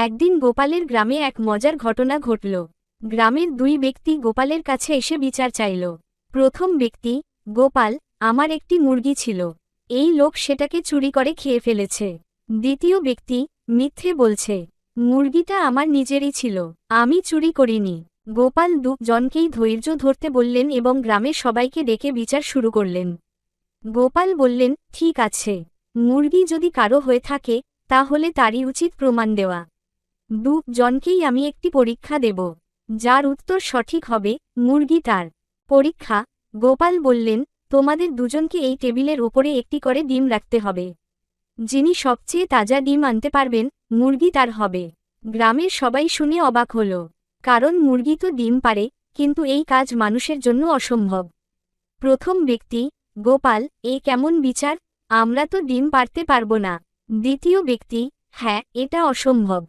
একদিন গোপালের গ্রামে এক মজার ঘটনা ঘটল। গ্রামের দুই ব্যক্তি গোপালের কাছে এসে বিচার চাইল। প্রথম ব্যক্তি, গোপাল, আমার একটি মুরগি ছিল, এই লোক সেটাকে চুরি করে খেয়ে ফেলেছে। দ্বিতীয় ব্যক্তি, মিথ্যে বলছে, মুরগিটা আমার নিজেরই ছিল, আমি চুরি করিনি। গোপাল দুজনকেই ধৈর্য ধরতে বললেন এবং গ্রামের সবাইকে ডেকে বিচার শুরু করলেন। গোপাল বললেন, ঠিক আছে, মুরগি যদি কারো হয়ে থাকে তাহলে তারই উচিত প্রমাণ দেওয়া। দুজনকেই আমি একটি পরীক্ষা দেব, যার উত্তর সঠিক হবে মুরগি তার। পরীক্ষা, গোপাল বললেন, তোমাদের দুজনকে এই টেবিলের ওপরে একটি করে ডিম রাখতে হবে। যিনি সবচেয়ে তাজা ডিম আনতে পারবেন মুরগি তার হবে। গ্রামের সবাই শুনে অবাক হল, কারণ মুরগি তো ডিম পারে, কিন্তু এই কাজ মানুষের জন্য অসম্ভব। প্রথম ব্যক্তি, গোপাল, এ কেমন বিচার, আমরা তো ডিম পারতে পারব না। দ্বিতীয় ব্যক্তি, হ্যাঁ, এটা অসম্ভব।